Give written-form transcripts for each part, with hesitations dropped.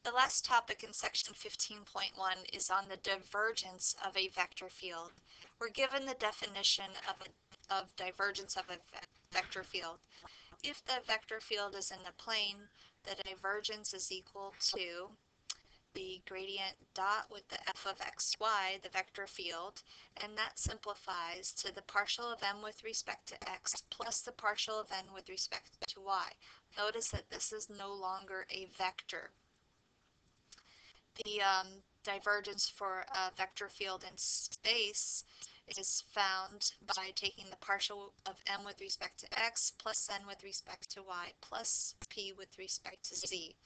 The last topic in section 15.1 is on the divergence of a vector field. We're given the definition of divergence of a vector field. If the vector field is in the plane, the divergence is equal to the gradient dot with the f of xy, the vector field, and that simplifies to the partial of m with respect to x plus the partial of n with respect to y. Notice that this is no longer a vector. The divergence for a vector field in space is found by taking the partial of m with respect to x plus n with respect to y plus p with respect to z.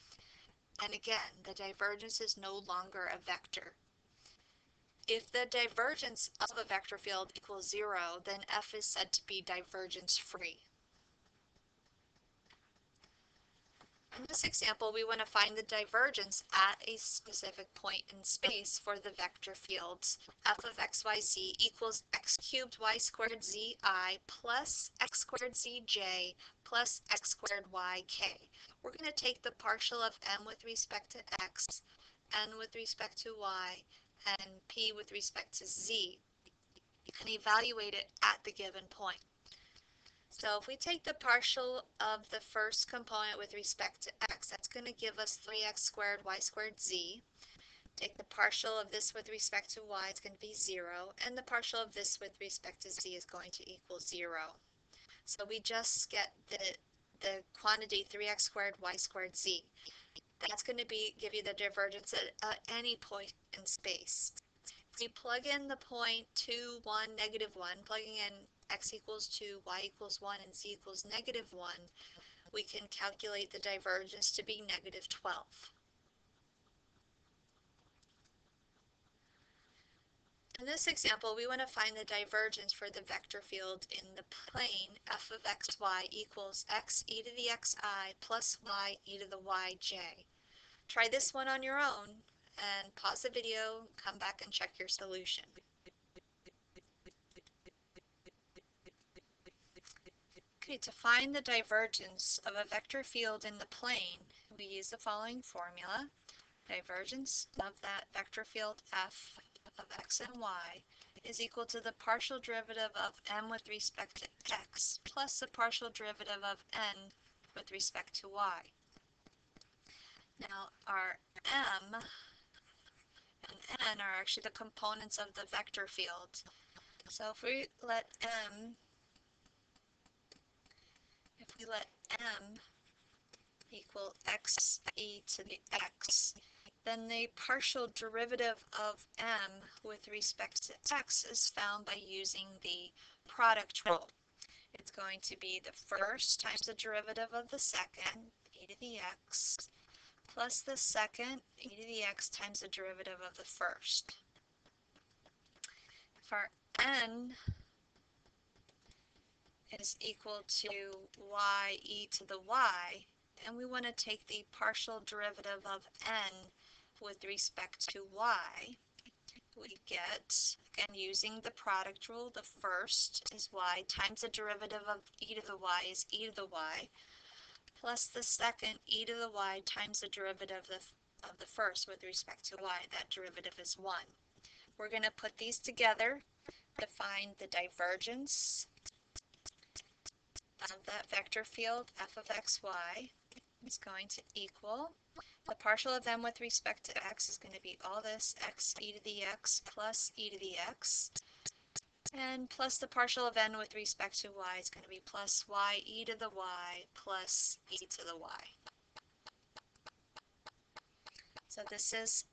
And again, the divergence is no longer a vector. If the divergence of a vector field equals 0, then f is said to be divergence-free. In this example, we want to find the divergence at a specific point in space for the vector fields f of xyz equals x cubed y squared zi plus x squared zj plus x squared yk. We're going to take the partial of m with respect to x, n with respect to y, and p with respect to z, and evaluate it at the given point. So if we take the partial of the first component with respect to x, that's going to give us 3x squared y squared z. Take the partial of this with respect to y, it's going to be 0, and the partial of this with respect to z is going to equal 0. So we just get the quantity 3x squared y squared z. That's going to give you the divergence at any point in space. If we plug in the point 2, 1, negative 1, plugging in x equals 2, y equals 1, and z equals negative 1, we can calculate the divergence to be negative 12. In this example, we want to find the divergence for the vector field in the plane f of xy equals x e to the xi plus y e to the yj. Try this one on your own and pause the video, come back and check your solution. Okay, to find the divergence of a vector field in the plane, we use the following formula. Divergence of that vector field f of x and y is equal to the partial derivative of m with respect to x plus the partial derivative of n with respect to y. Now our m and n are actually the components of the vector field. So if we let m equal x e to the x, then the partial derivative of m with respect to x is found by using the product rule. It's going to be the first times the derivative of the second, e to the x, plus the second, e to the x times the derivative of the first. If our n is equal to y e to the y, and we want to take the partial derivative of n with respect to y, we get, again using the product rule, the first is y times the derivative of e to the y is e to the y, plus the second e to the y times the derivative of the first with respect to y. That derivative is 1. We're going to put these together to find the divergence of that vector field f of xy is going to equal the partial of m with respect to x is going to be all this x e to the x plus e to the x, and plus the partial of n with respect to y is going to be plus y e to the y plus e to the y. So this is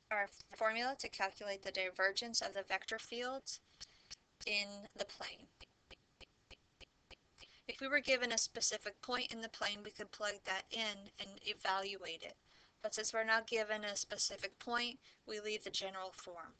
our formula to calculate the divergence of the vector field in the plane. If we were given a specific point in the plane, we could plug that in and evaluate it. But since we're not given a specific point, we leave the general form.